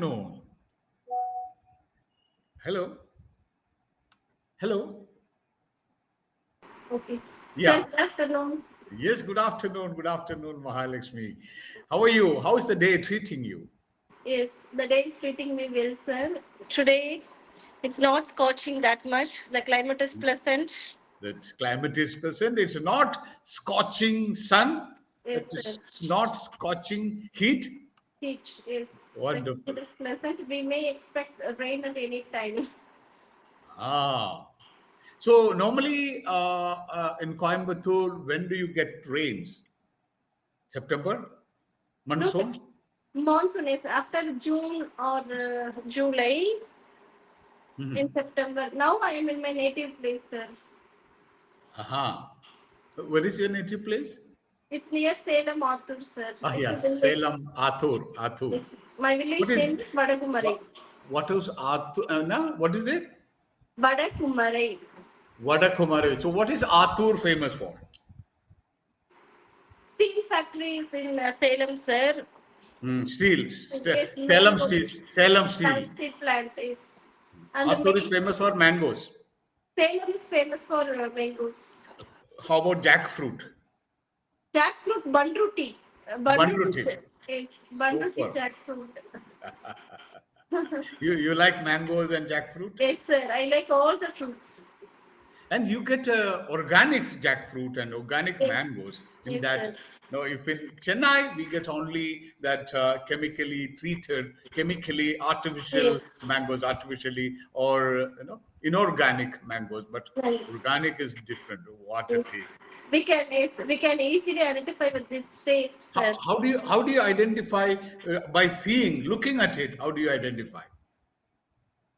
No. Hello. Hello. Okay. Sir, Yeah. good afternoon. Yes. Good afternoon. Good afternoon, Mahalakshmi. How are you? How is the day treating you? Yes, the day is treating me well, sir. Today, it's not scorching that much. The climate is pleasant. The climate is pleasant. It's not scorching sun. Yes, It sir. is not scorching heat. Heat is the Wonderful. climate is pleasant. We may expect rain at any time. Ah. So normally in Coimbatore, when do you get rains? September No, sir. monsoon. Monsoon is after June or July in Mhm. September. Now I am in my native place, sir. Aha. Where is your native place? It's near Salem, Mathur, sir. Ah, It's a yes, village. Salem, Athur, Athur. It's, my village What is name is Vadakumarai. what? What is Athur? No, what is it? Vadakumarai. Vadakumari. So, what is Athur famous for? Steel factories in Salem, sir. Steel, Yes, Salem mango. steel, Salem steel. Steel plant is. And the Athur is main famous for mangoes. Salem is famous for mangoes. How about jackfruit? Jackfruit bandruti. Bandruti Banruti. is bandruti Super. jackfruit. You like mangoes and jackfruit? Yes, sir. I like all the fruits. And you get organic jackfruit and organic Yes. mangoes in Yes, that. sir. No, if in Chennai we get only that chemically treated, chemically artificial Yes. mangoes, artificially or inorganic mangoes. But Nice. organic is different. What a Yes. taste! We can easily identify with its taste, How, sir. how do you identify by seeing, looking at it? How do you identify?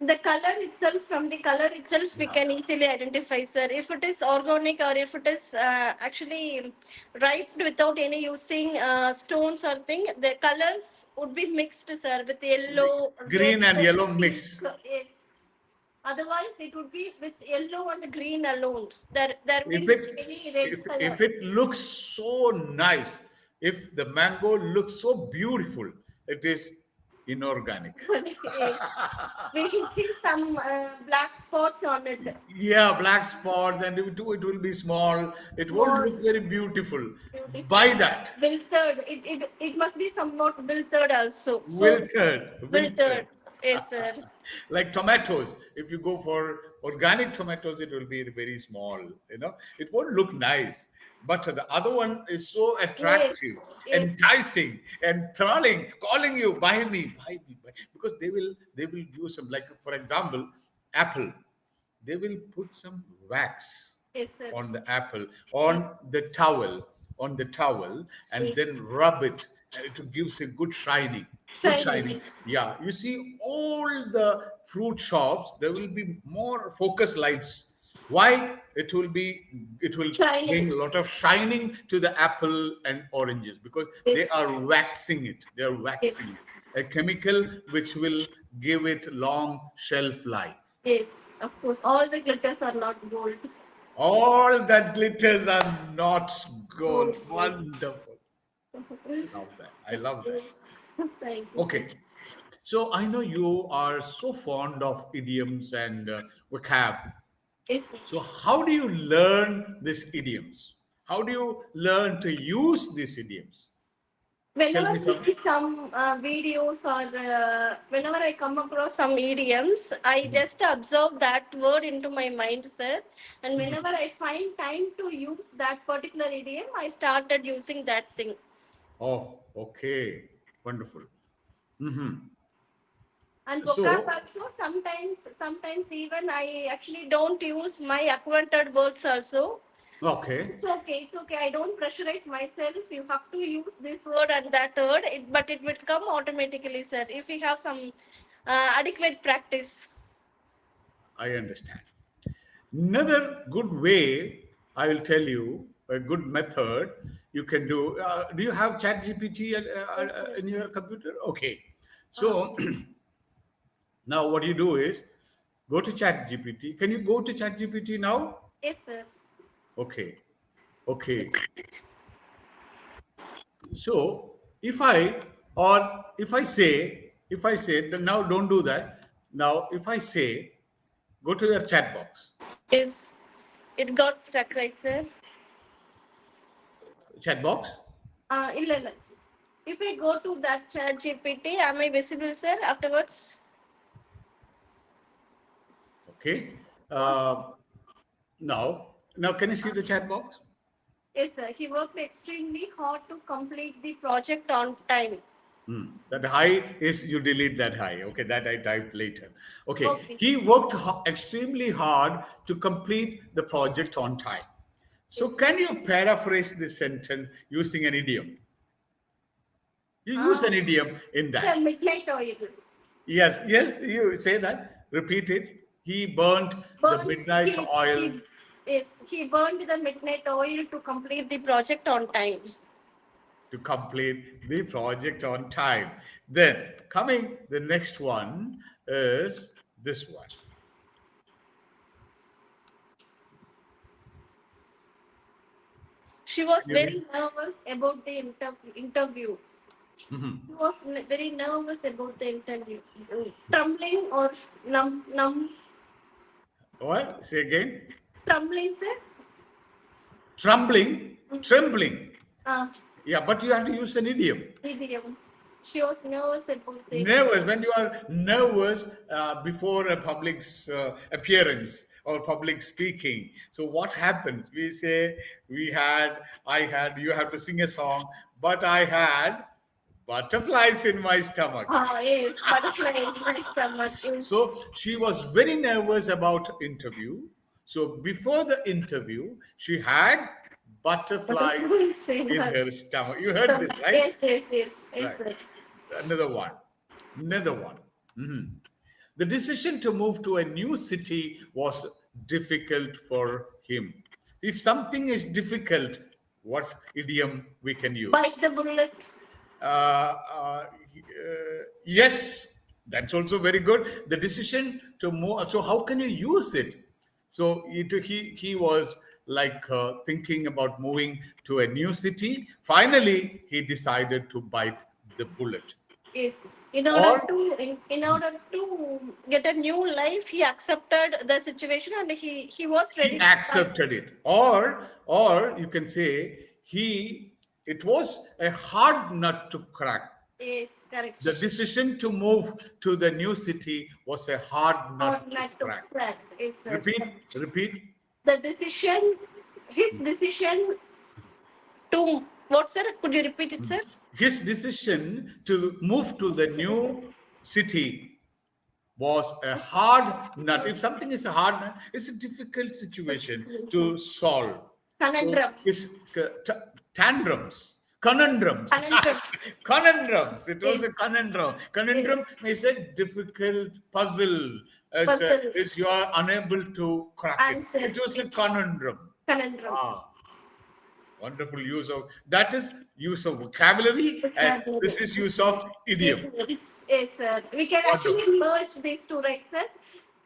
The color itself, from the color itself, we Yeah. can easily identify, sir, if it is organic or if it is actually ripe without any using stones or thing. The colors would be mixed, sir, with yellow, Green and red, yellow pink. mix. Yes. Otherwise, it would be with yellow and green alone. There if wouldn't it be any red if color. it looks so nice, if the mango looks so beautiful, it is inorganic. Yes. We can see some black spots on it. Yeah, black spots, and it will be small, it won't Small, look very beautiful. beautiful. Buy that. Wilted. It must be somewhat wilted also. So Wilted. wilted. Yes, sir. Like tomatoes, if you go for organic tomatoes, it will be very small, it won't look nice. But the other one is so Yes. attractive, Yes. enticing, enthralling, calling you, buy me, buy. Because they will use some, like for example, apple. They will put some wax Yes, sir. on the apple, Yes. on the towel, and Yes. then rub it, and it gives a good Shining. shining. Yes. Yeah, you see all the fruit shops, there will be more focus lights. Why? It will bring Shining. a lot of shining to the apple and oranges, because they Yes. are waxing it. They are Yes. waxing it, a chemical which will give it long shelf life. Yes. Of course, all the glitters are not gold. All that glitters are not gold. Gold. Gold. Wonderful. Love that. I love that. Yes. Thank you, sir. Okay. So I know you are so fond of idioms and vocab. Yes, sir. So how do you learn these idioms? How do you learn to use these idioms? Tell Whenever me I some. see some videos or whenever I come across some idioms, I just observe that word into my mind, sir. And whenever I find time to use that particular idiom, I started using that thing. Oh, okay. Wonderful. Hmm. And vocab So, also, sometimes even I actually don't use my acquainted words also. okay. It's okay. I don't pressurize myself. You have to use this word and that word, but it will come automatically, sir, if you have some adequate practice. I understand. Another good way, I will tell you, a good method you can do. Do you have ChatGPT Yes, sir. in your computer? Okay. Uh, So now what you do is go to ChatGPT. Can you go to ChatGPT now? yes, sir. Okay. Okay. So if I say If I say, then now don't do that. Now, if I say, go to your chat box. Is it got stuck, right, sir? Chat box. Illa, illa. If I go to that chat GPT, am I visible, sir, afterwards? Okay. Uh, now, can you see the chat box? Yes, sir. He worked extremely hard to complete the project on time. That high is you delete that high. Okay, that I typed later. Okay, Okay. he worked extremely hard to complete the project on time. So, Yes. can you paraphrase this sentence using an idiom? You use an Ah, idiom in sir, that. midnight oil. Yes, yes, you say that. Repeat it. He burnt the Burns, midnight oil yes, he burned the midnight oil to complete the project on time. to complete the project on time. Then, coming, the next one is this one. She was Can you read? very nervous about the interview. She was very nervous about the interview. Trembling or numb, What? Say again. trembling, sir? Trembling, trembling. Uh, Yeah, but you have to use an idiom. idiom. She was nervous about the Nervous, when you are nervous before a public appearance or public speaking. So what happens? We say I had, you have to sing a song, but I had butterflies in my stomach. yes, butterfly in my stomach. Yes. So she was very nervous about interview. So before the interview, she had butterflies Butterflies in in her her stomach. You heard this, stomach. right? Yes, yes, yes, yes, Right. sir. Another one. Another one. Mhm. The decision to move to a new city was difficult for him. If something is difficult, what idiom we can use? Bite the bullet. Yes, that's also very good. The decision to move. So how can you use it? So he was like thinking about moving to a new city. Finally, he decided to bite the bullet. Yes. Or In order to get a new life, he accepted the situation and he was he ready to fight. accepted it. Or you can say he. It was a hard nut to crack. Yes, The correct. decision to move to the new city was a hard Or nut to not to crack. crack. Yes, sir. Repeat, repeat. The decision, his decision to what, sir? Could you repeat it, sir? His decision to move to the new city was a hard nut. If something is a hard nut, it's a difficult situation to solve. So Conundrum. it's tantrums, conundrums, Conundrum. conundrums. It was Yes, a conundrum. yes. Conundrum is a difficult puzzle. Puzzle. It's you are unable to crack it. Answer. It was a Yes. conundrum. Conundrum. Ah, wonderful use of that is use of vocabulary, and Vocabulary. this is use of idiom. Yes, yes, sir. We can Wonderful. actually merge these two, right, sir?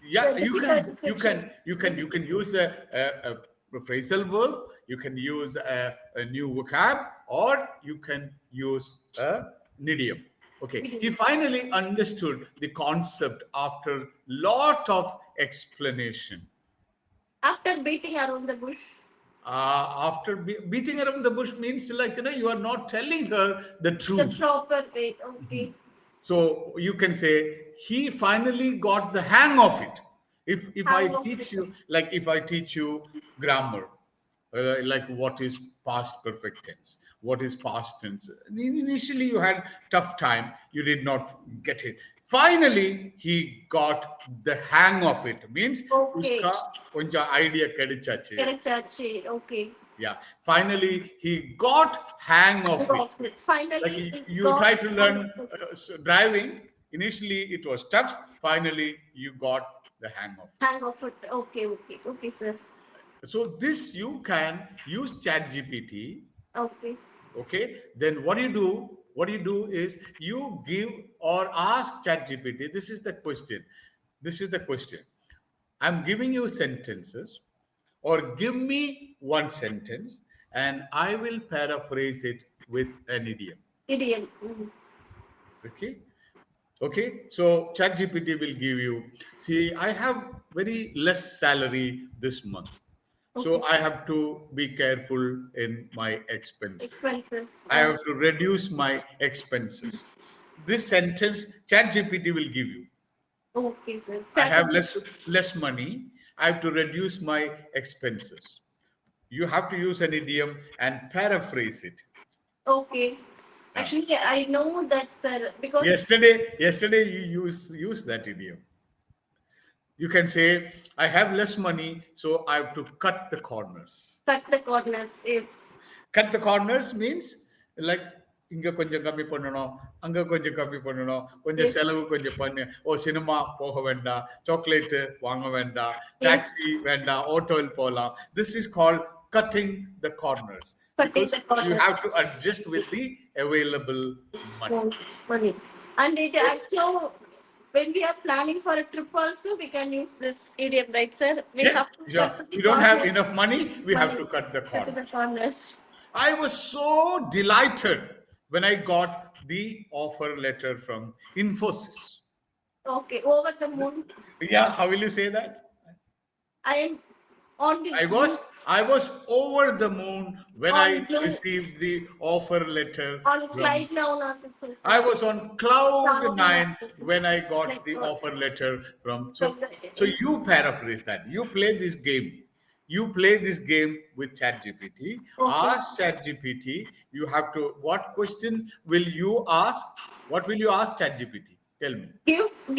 Yeah, The difficult section. you can use a phrasal verb, you can use a new vocab, or you can use an idiom. Okay, he finally understood the concept after lot of explanation. After beating around the bush, After beating around the bush means, like, you are not telling her the the truth. proper way. Okay. So you can say he finally got the hang of it. If I Hang of teach it. you, like if I teach you grammar, like what is past perfect tense, what is past tense. Initially you had tough time, you did not get it. Finally he got the hang of it. Means Okay. uska konja idea kadichache. Karachachi. Okay. Yeah. Finally he got hang of Hang it. of it. Like Finally, it you got try to hang learn of it. driving. Initially it was tough, finally you got the hang of it. Hang of it. Okay, okay. Okay, sir. So this you can use chat gpt. Okay. Okay, then what you do is you give or ask chat gpt, this is the question, I'm giving you sentences, or give me one sentence and I will paraphrase it with an idiom. Idiom. Mhm. Okay. Okay, so ChatGPT will give you. See, I have very less salary this month, so Okay. I have to be careful in my expenses. Expenses. I have to reduce my expenses. This sentence ChatGPT will give you. Okay, sir. I have Strategy. less money. I have to reduce my expenses. You have to use an idiom and paraphrase it. Okay. Yeah. Actually, I know that, sir, because Yesterday you use that idiom. You can say, I have less money, so I have to cut the corners. cut the corners is Cut the corners means like இங்க கொஞ்சம் கம்மி பண்ணணும் அங்க கொஞ்சம் கம்மி பண்ணணும் கொஞ்சம் yes, செலவு கொஞ்சம் பண்ணு ஓ சினிமா போக வேண்டாம் சாக்லேட் வாங்க வேண்டாம் yes, டாக்ஸி வேண்டாம் ஆட்டோவில் போலாம் this is called cutting the corners cutting because the you corners. have to adjust with the available money. Oh, money. And it actually, when we are planning for a trip also, we can use this idiom, right, sir? We Yes, have to yeah. cut the We don't have corners. enough money, we have to Money. cut the Cut the corners. corners. I was so delighted when I got the offer letter from Infosys. Okay, over the moon. Yeah, how will you say that? I am on the I was moon, I was over the moon when I on blue, received the offer letter on from. Clyde now officer, I sir. was on cloud Down nine officer. when I got Like the what? offer letter from. So, From the so you paraphrase that. You play this game. You play this game with ChatGPT. okay. Ask ChatGPT. You have to. What question will you ask? What will you ask ChatGPT? Tell me.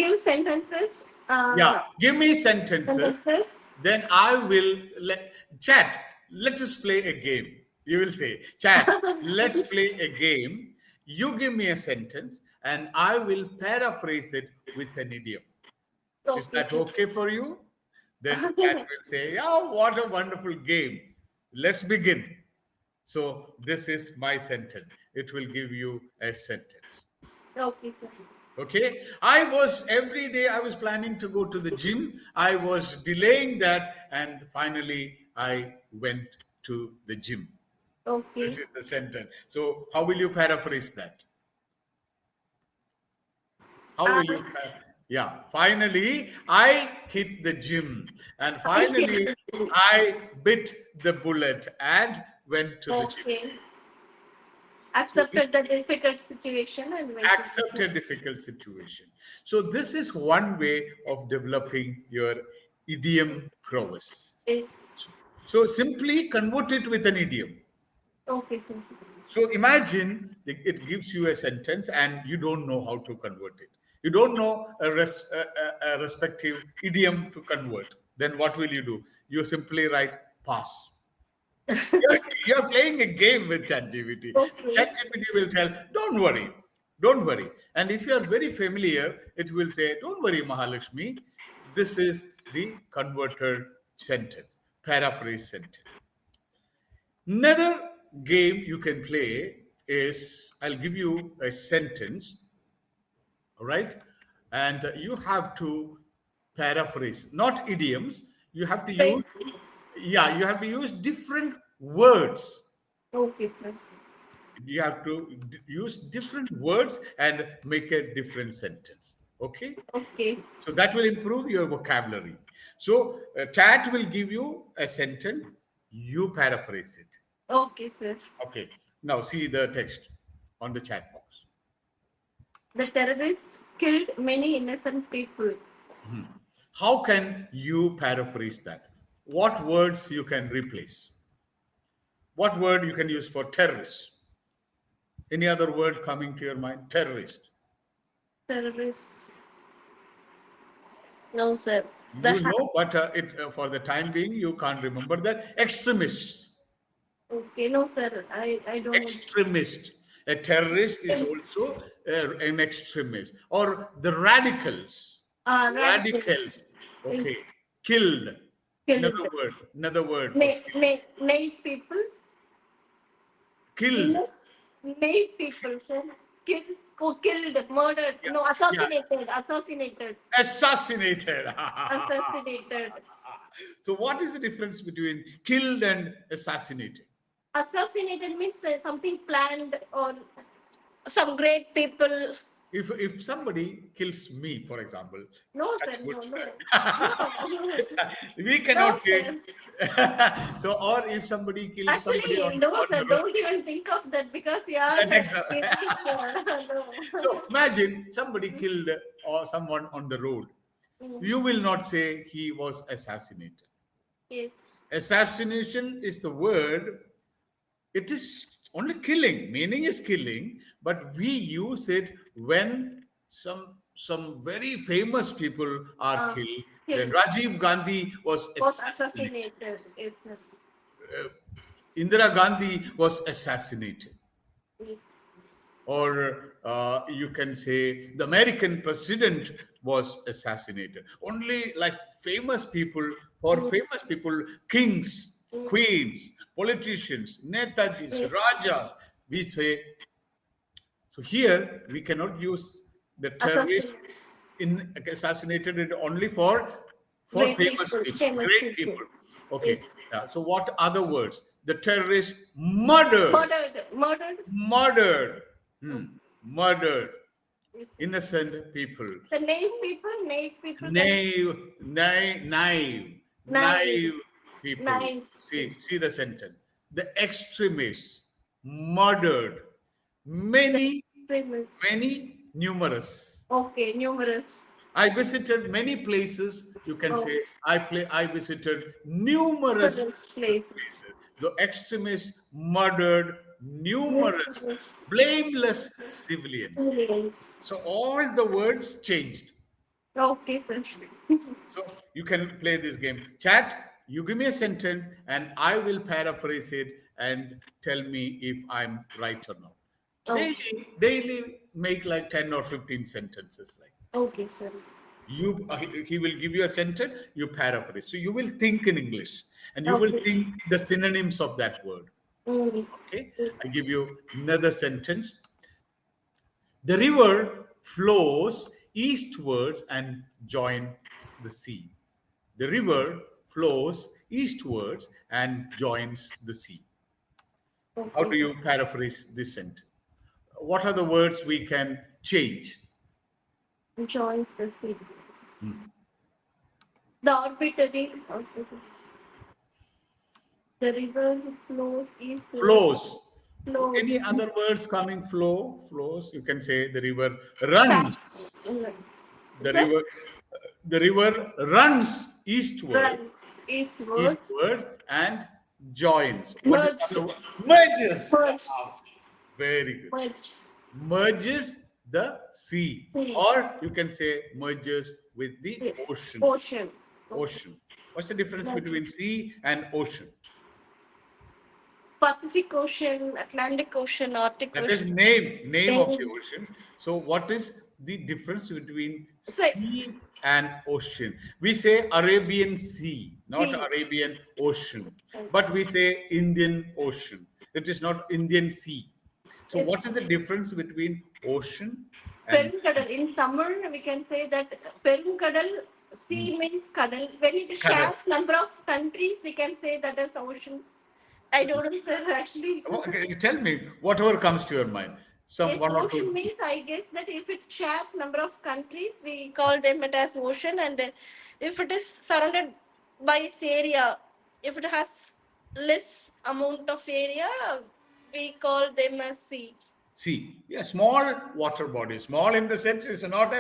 Give sentences. Yeah, give me sentences. Sentences. Then I will let chat. Let us play a game. You will say, chat. Let's play a game. You give me a sentence, and I will paraphrase it with an idiom. Is Okay. that okay for you? Then chat will say, "Yeah, what a wonderful game. Let's begin." So this is my sentence. It will give you a sentence. Okay, sir. Okay, I was every day I was planning to go to the gym. I was delaying that, and finally I went to the gym. Okay. This is the sentence. So, how will you paraphrase that? How will you? Yeah, finally I hit the gym, and finally I bit the bullet and went to the gym. Okay. So, Accepted the difficult situation and went to accept a difficult situation. So, this is one way of developing your idiom prowess. is So, simply convert it with an idiom. okay, sir. So, imagine it gives you a sentence and you don't know how to convert it. You don't know a respective idiom to convert. Then, what will you do? You simply write pass. You're playing a game with ChatGPT. Okay. ChatGPT will tell, don't worry, don't worry. And if you're very familiar, it will say, don't worry, Mahalakshmi. This is the converted sentence, paraphrase sentence. Another game you can play is I'll give you a sentence, all right? And you have to paraphrase, not idioms. You have to use, Phrase. yeah, you have to use different words. Okay, sir. You have to use different words and make a different sentence. Okay, Okay. so that will improve your vocabulary. So chat will give you a sentence, you paraphrase it. Okay, sir. Okay, now see the text on the chat box. The terrorists killed many innocent people. How can you paraphrase that? What words you can replace? What word you can use for terrorist? Any other word coming to your mind? Terrorist. Terrorists. No, sir. You know, but it for the time being you can't remember that. Extremists. Okay, no, sir. I don't know. Extremist. A terrorist is also an extremist. Or the radicals. Radicals. Radicals. Okay. Is Killed. killed. Another word. Another word for Native people. killed. Native people, sir. Killed, killed, murdered. Yeah. No, Yeah. assassinated. Assassinated. Assassinated. So what is the difference between killed and assassinated? Assassinated means something planned or some great people. if somebody kills me, for example, No, sir. touch wood, No, no. No. we No, cannot say. sir. So, or if somebody kills somebody Actually, no, on sir. the road, Don't even think of that because you are that killing. so No. imagine somebody killed or someone on the road. Mm. You will not say he was assassinated. Yes. Assassination is the word. It is only killing. Meaning is killing, but we use it when some very famous people are Uh, killed. Then Killed. Rajiv Gandhi was Was assassinated. assassinated. Yes, sir. Indira Gandhi was assassinated. Yes. Or you can say the American president was assassinated. Only like famous people, for Mm. famous people, kings, Mm. queens, politicians, Netajis, Yes. Rajas, we say. So here we cannot use the terrorist Assassin. in assassinated it only for Great famous people. people, Famous great people. people. Okay. Yes. Yeah. So what other words? The terrorist murdered, Murdered. Murdered. murdered, Mm. murdered Yes. innocent people. The naive people that Naive, naive, naive people. naive. See the sentence. The extremists murdered The many, famous. many, numerous. Okay, numerous. I visited many places. You can Oh, say I visited numerous goodness places. places. The extremists murdered numerous Numerous. blameless civilians. Millions. So all the words changed. Okay, sir. So you can play this game. Chat, you give me a sentence and I will paraphrase it and tell me if I'm right or not. Oh, Daily make like 10 or 15 sentences like okay, sir. you he will give you a sentence, you paraphrase. So you will think in English and you will Okay. think the synonyms of that word. Mm. Okay, Yes. I give you another sentence. The river flows eastwards and joins the sea. The river flows eastwards and joins the sea. How Okay, do sir. you paraphrase this sentence? What are the words we can change? Joins the sea. The arbitrary. The river flows eastwards. Flows. Any Flows. other words coming? Flows. You can say the river runs. Taps. Mm. The Sir? river, the river runs eastward, Runs eastwards. eastward and joins. What is Merged. the other word? Merges. Merged. Ah, very good. Merged. Merges the sea, Sea. or you can say merges with the Yes. ocean. Ocean. Okay. Ocean. What's the difference Merged. between sea and ocean? Pacific Ocean, Atlantic Ocean, Arctic That is Ocean. name of the Then, oceans. So what is the difference between it's like sea and ocean? We say Arabian Sea, not sea. Arabian Ocean, but we say Indian Ocean. It is not Indian Sea. So Yes. what is the difference between ocean and Perunkadal. In summer, we can say that Perunkadal, sea means kadal. When it Canada? shares number of countries, we can say that as ocean. I don't know, sir, actually. Okay, tell me whatever comes to your mind. Some Yes, one or ocean two. means I guess that if it shares number of countries, we call them it as ocean, and if it is surrounded by its area, if it has less amount of area, we call them as sea. Sea, yeah, small water body. Small in the sense it's Not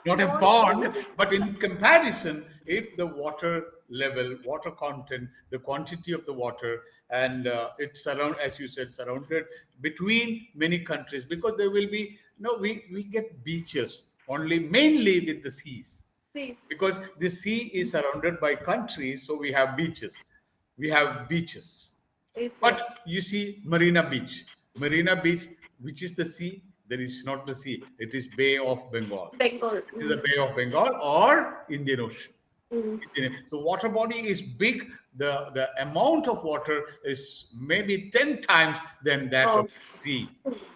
not a small. pond, but in comparison, if the water level, water content, the quantity of the water, and it's around, as you said, surrounded between many countries, because there will be we get beaches only mainly with the seas, Seas. because the sea is surrounded by countries, so we have beaches. We have beaches. Yes, sir. But you see, Marina Beach, which is the sea, there is not the sea. It is Bay of Bengal. Bengal. It is the Bay of Bengal or Indian Ocean. Mm. So water body is big. The amount of water is maybe 10 times than that Oh. of sea,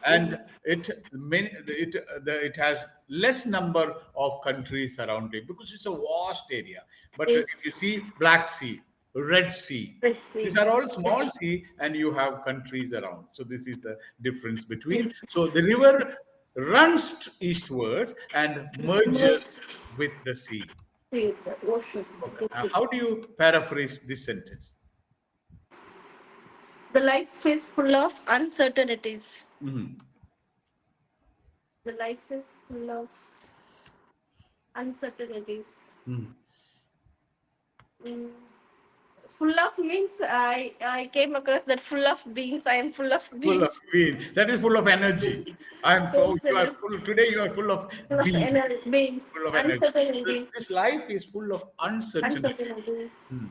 and it has less number of countries surrounding because it's a vast area. But Yes. if you see Black Sea, Red Sea, Red Sea. these are all small sea, and you have countries around. So this is the difference between. Yes. So the river runs eastwards and merges Merged. with the sea. See the ocean. Okay. The sea. How do you paraphrase this sentence? The life is full of uncertainties. Mhm. The life is full of uncertainties. Mhm. Mm. Full of means I came across that full of beans. I am full of Full of beans. beans. That is full of energy. I'm full. Yes, You are sir. full. Today you are full of Full of beans. beans. Full of energy. Uncertainties. This life is full of uncertainty. Uncertainties. Hmm.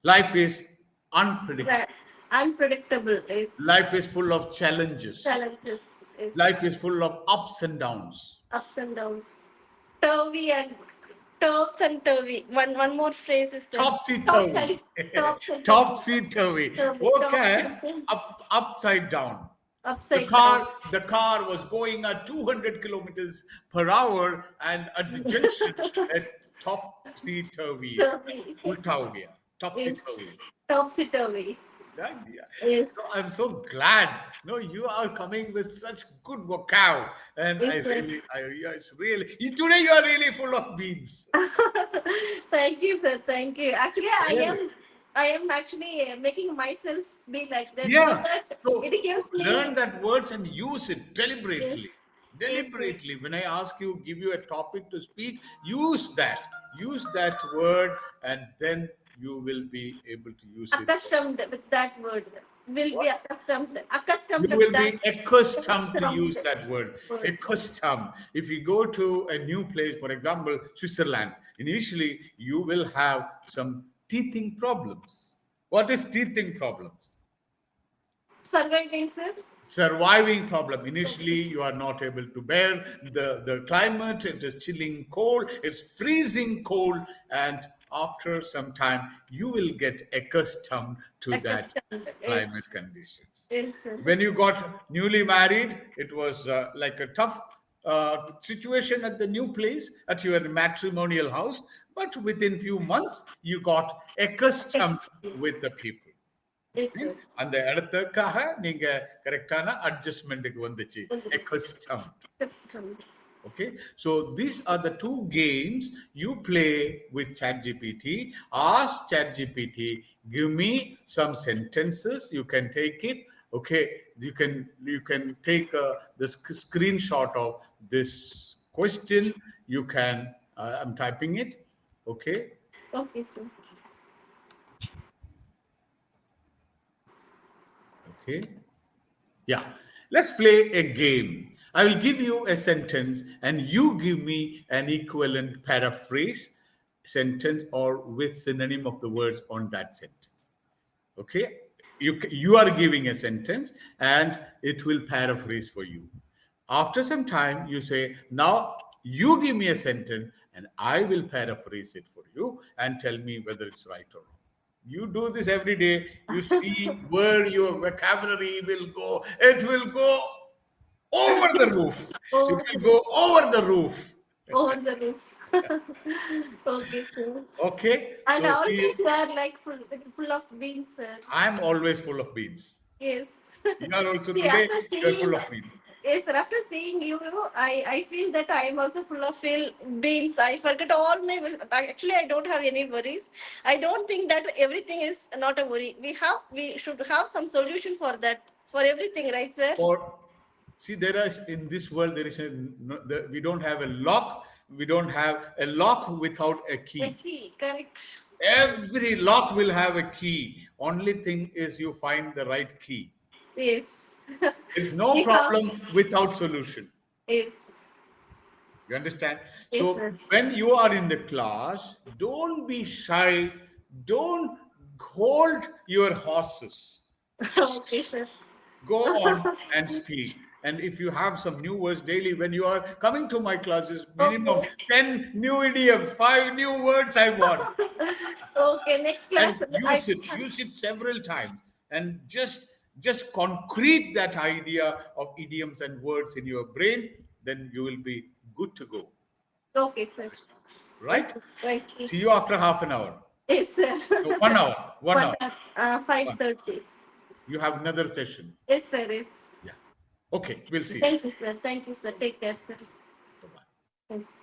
Life is unpredictable. Right. Unpredictable is Life is full of challenges. challenges. Is Life is full of ups and downs. ups and downs. Turvy and turves and turvy. One more phrase is there. Topsy Tops turvy. and tops and turvy. Topsy turvy. Turvy. Tops Okay. and Upside down. The upside down. car, the car was going at 200 kilometers per hour, and at the junction, a topsy turvy. Turvy Ulta ho gaya. Topsy is turvy. topsy turvy. Yeah, yeah. So Yes. I'm so glad. No, you are coming with such good vocab, and I Yes, sir. really, it's really. Today you are really full of beans. Thank you, sir. Thank you. Actually, Really. I am actually making myself be like that so Yeah. that it So gives me. learn that words and use it Yes, deliberately. yes, sir. Deliberately. When I ask you, give you a topic to speak, use that. Use that word, and then you will be able to use it. Accustomed with that word. Will be What? accustomed You with will that. be accustomed to Accustomed use that word. word. Accustomed. If you go to a new place, for example, Switzerland, initially you will have some teething problems. What is teething problems? Surviving, sir. Surviving problem. Initially Yes. you are not able to bear the climate. It is chilling cold, it's freezing cold, and after some time you will get accustomed to that Accustomed. Yes. climate conditions. Yes, sir. When you got newly married, it was like a tough situation at the new place, at your matrimonial house, but within few months you got accustomed Accustomed. with the people. Yes, Means sir. அந்த இடத்துக்காக நீங்க கரெக்டான அட்ஜஸ்ட்மெண்ட்டுக்கு வந்துச்சு. Accustomed. Accustomed. Okay, so these are the two games you play with ChatGPT. Ask ChatGPT, give me some sentences. You can take it. Okay, you can take the screenshot of this question. You can. I'm typing it. Okay. Okay, sir. Okay. Yeah, let's play a game. I will give you a sentence and you give me an equivalent paraphrase sentence or with synonym of the words on that sentence. Okay? You are giving a sentence and it will paraphrase for you. After some time, you say, now you give me a sentence and I will paraphrase it for you and tell me whether it's right or wrong. You do this every day. You see where your vocabulary will go. It will go over the roof. It Over will the go over the roof. over the roof. Okay, sir. Okay. And So see always you. they are like full of beans, sir. I'm always full of beans. Yes. You are also See, today, after you're seeing, full of beans. yes, sir, after seeing you, I feel that I am also full of beans. I forget all my. Actually, I don't have any worries. I don't think that everything is not a worry. We should have some solution for that, for everything, right, sir? Or see, there is in this world there is we don't have a lock. We don't have a lock without a key. Okay, correct. Every lock will have a key. Only thing is you find the right key. Yes. There's no We have. problem without solution. Yes. You understand? Yes, So sir. when you are in the class, don't be shy. Don't hold your horses. Okay, sir. Go on and speak. And if you have some new words daily, when you are coming to my classes, minimum Okay. 10 new idioms, 5 new words I want. Okay, next And class use it several times. And just concrete that idea of idioms and words in your brain, then you will be good to go. okay, sir. Yes, Right? sir. Right. See you after half an hour. Yes, sir. No, 1 hour. 1 One hour. at 5:30. You have another session. Yes, sir. Yes. Yeah. Okay, we'll see you. Thank you, sir. Thank you, sir. Take care, sir. Bye bye. Thank you.